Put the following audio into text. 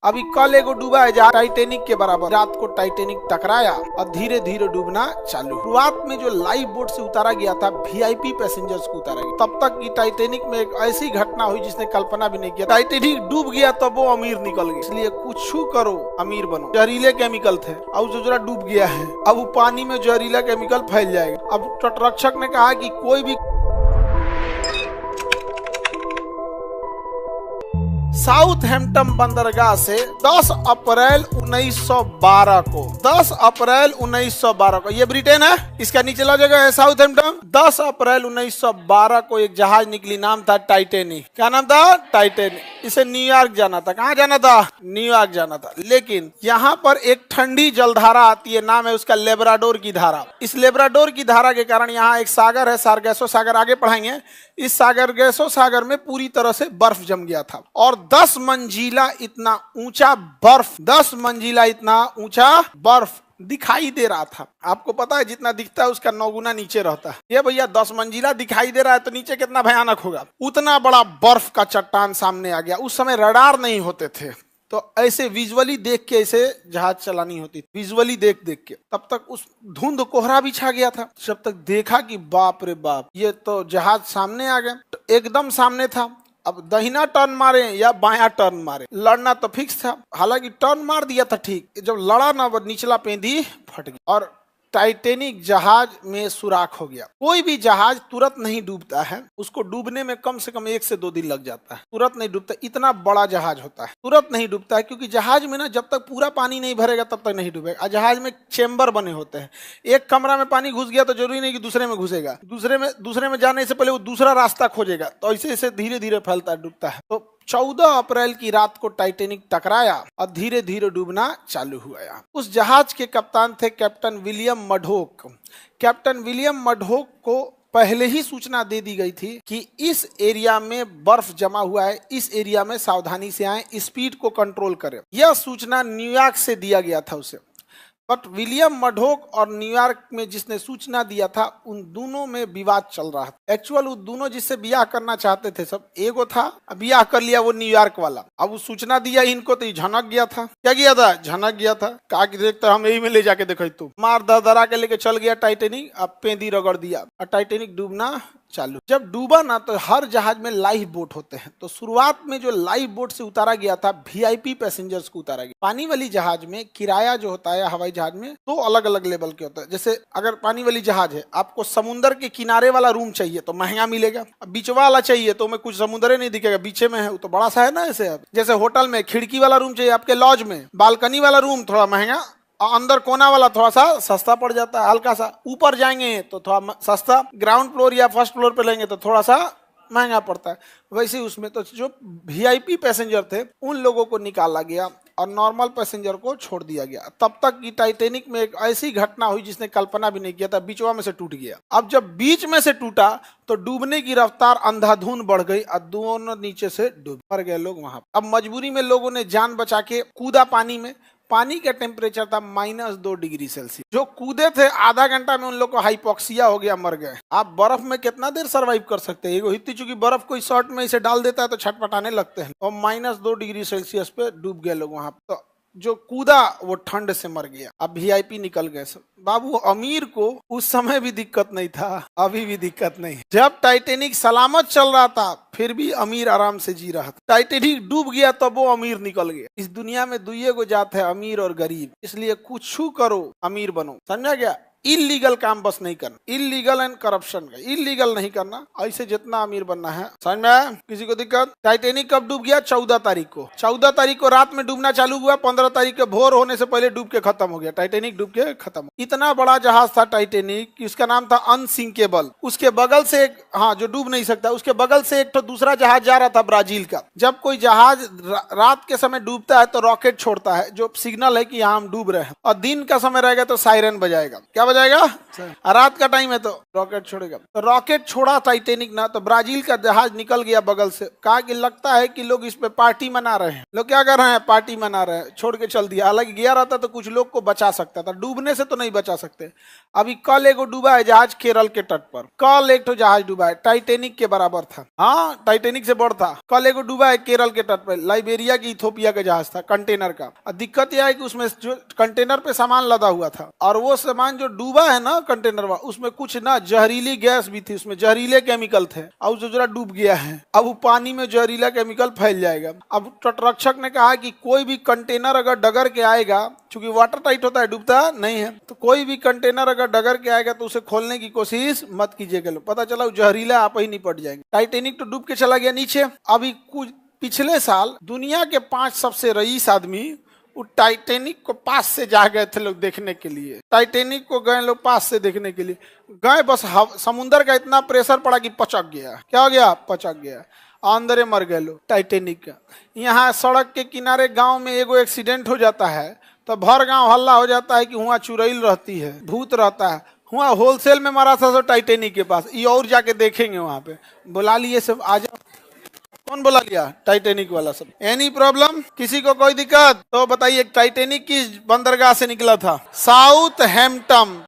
अभी कल एगो डूबा है जहाँ टाइटेनिक के बराबर, रात को टाइटेनिक टकराया और धीरे धीरे डूबना चालू। शुरुआत में जो लाइफ बोट से उतारा गया था वीआईपी पैसेंजर्स को उतारा गया, तब तक की टाइटेनिक में एक ऐसी घटना हुई जिसने कल्पना भी नहीं किया। टाइटेनिक डूब गया तब वो अमीर निकल गया, इसलिए कुछ करो अमीर बनो। जहरीले केमिकल थे, अब जो जरा डूब गया है, अब वो पानी में जहरीला केमिकल फैल जाएगा। अब तटरक्षक ने कहा कि कोई भी साउथहैम्पटन बंदरगाह से 10 अप्रैल 1912 को 10 अप्रैल 1912 को, ये ब्रिटेन है, इसका नीचला जगह है साउथहैम्पटन। 10 अप्रैल 1912 को एक जहाज निकली, नाम था टाइटेनिक। क्या नाम था? टाइटेनिक। इसे न्यूयॉर्क जाना था। कहाँ जाना था? न्यूयॉर्क जाना था। लेकिन यहाँ पर एक ठंडी जलधारा आती है, नाम है उसका लेब्राडोर की धारा। इस लेब्राडोर की धारा के कारण यहाँ एक सागर है, सारगैसो सागर, आगे पढ़ाएंगे। इस सारगैसो सागर में पूरी तरह से बर्फ जम गया था और 10 मंजिला इतना ऊंचा बर्फ, 10 मंजिला इतना ऊंचा बर्फ दिखाई दे रहा था। आपको पता है जितना दिखता है उसका 9 गुना नीचे रहता है। ये भैया 10 मंजिला दिखाई दे रहा है तो नीचे कितना भयानक होगा। उतना बड़ा बर्फ का चट्टान सामने आ गया। उस समय रडार नहीं होते थे, तो ऐसे विजुअली देख के ऐसे जहाज चलानी होती थी, विजुअली देख देख के। तब तक उस धुंध कोहरा भी छा गया था। जब तक देखा कि बाप रे बाप, ये तो जहाज सामने आ गया, तो एकदम सामने था। अब दहिना टर्न मारे या बायां टर्न मारे, लड़ना तो फिक्स था। हालांकि टर्न मार दिया था ठीक, जब लड़ा ना वो निचला पेंदी फट गया और टाइटेनिक जहाज में सुराख हो गया। कोई भी जहाज तुरंत नहीं डूबता है, उसको डूबने में कम से कम 1 से 2 दिन लग जाता है। तुरंत नहीं डूबता, इतना बड़ा जहाज होता है, तुरंत नहीं डूबता है, क्योंकि जहाज में ना जब तक पूरा पानी नहीं भरेगा तब तक नहीं डूबेगा। जहाज में चेम्बर बने होते हैं, एक कमरा में पानी घुस गया तो जरूरी नहीं कि दूसरे में घुसेगा, दूसरे में जाने से पहले वो दूसरा रास्ता खोजेगा, तो ऐसे ऐसे धीरे धीरे फैलता है, डूबता है। तो 14 अप्रैल की रात को टाइटेनिक टकराया और धीरे धीरे डूबना चालू हुआ। उस जहाज के कप्तान थे कैप्टन विलियम मडोक। कैप्टन विलियम मडोक को पहले ही सूचना दे दी गई थी कि इस एरिया में बर्फ जमा हुआ है, इस एरिया में सावधानी से आए, स्पीड को कंट्रोल करें। यह सूचना न्यूयॉर्क से दिया गया था उसे। बट विलियम मडोक और न्यूयॉर्क में जिसने सूचना दिया था, उन दोनों में विवाद चल रहा था। एक्चुअल वो दोनों जिससे ब्याह करना चाहते थे सब, एगो था, ब्याह कर लिया वो न्यूयॉर्क वाला। अब वो सूचना दिया इनको तो झनक गया था। क्या किया था? झनक गया था। कहा कि देखता हम यही में ले जाके देखो, तू मार दरा के लेके चल गया टाइटेनिक। अब पेंदी रगड़ दिया और टाइटेनिक डूबना चालू। जब डूबा ना तो हर जहाज में लाइफ बोट होते हैं, तो शुरुआत में जो लाइफ बोट से उतारा गया था वीआईपी पैसेंजर्स को उतारा गया। पानी वाली जहाज में किराया जो होता है हवाई जहाज में तो अलग अलग लेवल के होता है। जैसे अगर पानी वाली जहाज है, आपको समुद्र के किनारे वाला रूम चाहिए तो महंगा मिलेगा। अब बीचवा वाला चाहिए तो में कुछ समुद्र नहीं दिखेगा, बीचे में है, वो तो बड़ा सा है ना। ऐसे जैसे होटल में खिड़की वाला रूम चाहिए आपके लॉज में, बालकनी वाला रूम थोड़ा महंगा, अंदर कोना वाला थोड़ा सा सस्ता पड़ जाता है, हल्का सा। ऊपर जाएंगे तो थोड़ा सस्ता, ग्राउंड फ्लोर या फर्स्ट फ्लोर पे लेंगे तो थोड़ा सा महंगा पड़ता है। वैसे उसमें तो जो वीआईपी पैसेंजर थे उन लोगों को निकाला गया और नॉर्मल पैसेंजर को छोड़ दिया गया। तब तक की टाइटेनिक में एक ऐसी घटना हुई जिसने कल्पना भी नहीं किया था, बीचवा में से टूट गया। अब जब बीच में से टूटा तो डूबने की रफ्तार अंधाधुंध बढ़ गई और दोनों नीचे से डूब मर गए लोग वहां। अब मजबूरी में लोगों ने जान बचा के कूदा पानी में। पानी का टेम्परेचर था -2 डिग्री सेल्सियस। जो कूदे थे आधा घंटा में उन लोग को हाइपोक्सिया हो गया, मर गए। आप बर्फ में कितना देर सरवाइव कर सकते हैं? इतनी चूंकि बर्फ कोई शर्ट में इसे डाल देता है तो छटपटाने लगते हैं, और -2 डिग्री सेल्सियस पे डूब गए लोग वहां। तो जो कूदा वो ठंड से मर गया। अब वीआईपी निकल गए सब। बाबू अमीर को उस समय भी दिक्कत नहीं था, अभी भी दिक्कत नहीं। जब टाइटेनिक सलामत चल रहा था फिर भी अमीर आराम से जी रहा था। टाइटेनिक डूब गया तब वो अमीर निकल गया। इस दुनिया में दुइये को जात है, अमीर और गरीब, इसलिए कुछ करो अमीर बनो। समझा गया? इलीगल काम बस नहीं करना, इलीगल एंड करप्शन का इलीगल नहीं करना, ऐसे जितना अमीर बनना है। समझ में आया? किसी को दिक्कत? टाइटेनिक कब डूब गया? 14 तारीख को। 14 तारीख को रात में डूबना चालू हुआ, 15 तारीख के भोर होने से पहले डूब के खत्म हो गया। टाइटेनिक डूब के खत्म। इतना बड़ा जहाज था टाइटेनिक, उसका नाम था अनसिंकेबल। उसके बगल से एक, हाँ जो डूब नहीं सकता, उसके बगल से एक तो दूसरा जहाज जा रहा था ब्राजील का। जब कोई जहाज रात के समय डूबता है तो रॉकेट छोड़ता है जो सिग्नल है कि यहाँ हम डूब रहे हैं, और दिन का समय रहेगा तो सायरन बजाएगा। क्या बजाएगा? रात का टाइम है तो रॉकेट छोड़ेगा। तो रॉकेट छोड़ा टाइटेनिक ना, तो ब्राजील का जहाज निकल गया बगल से। कहा कि लगता है कि लोग इस पे पार्टी मना रहे हैं। लोग क्या कर रहे हैं? पार्टी मना रहे हैं। छोड़ के चल दिया। हालांकि गया रहता तो कुछ लोग को बचा सकता था, डूबने से तो नहीं बचा सकते। अभी कल एगो डूबा है जहाज केरल के तट पर। कल एक तो जहाज डूबा है, टाइटेनिक के बराबर था। हाँ, टाइटेनिक से बड़ा था। कल एगो डूबा है केरल के तट पर, लाइबेरिया की इथोपिया का जहाज था, कंटेनर का। दिक्कत यह है कि उसमें जो कंटेनर पे सामान लदा हुआ था, और वो सामान जो डूबा है ना कंटेनर, उसमें कुछ ना जहरीली गैस भी थी, उसमें जहरीले केमिकल थे। अब जो जरा डूब गया है, अब वो पानी में जहरीला केमिकल फैल जाएगा। अब तटरक्षक ने कहा कि कोई भी कंटेनर अगर डगर के आएगा, चूंकि वाटर टाइट होता है, डूबता नहीं है, तो कोई भी कंटेनर अगर डगर के आएगा तो उसे खोलने की कोशिश मत कीजिएगा। पता चला जहरीला आप ही निपट जाएंगे। टाइटेनिक तो डूब के चला गया नीचे। अभी कुछ पिछले साल दुनिया के 5 सबसे रईस आदमी वो टाइटेनिक को पास से जा गए थे लोग देखने के लिए। टाइटेनिक को गए लोग पास से देखने के लिए गए, बस समुद्र का इतना प्रेशर पड़ा कि पचक गया। क्या हो गया? पचक गया। अंदर मर गए लोग टाइटेनिक का। यहाँ सड़क के किनारे गांव में एगो एक्सीडेंट हो जाता है तो भर गांव हल्ला हो जाता है कि वहाँ चुड़ैल रहती है, भूत रहता है। वहाँ होलसेल में मरा था तो टाइटेनिक के पास। ये और जाके देखेंगे वहाँ पे। बुला लिए सब, आ जाओ। कौन बुला लिया? टाइटेनिक वाला सब। Any problem? किसी को कोई दिक्कत तो बताइए। टाइटेनिक किस बंदरगाह से निकला था? South Hampton.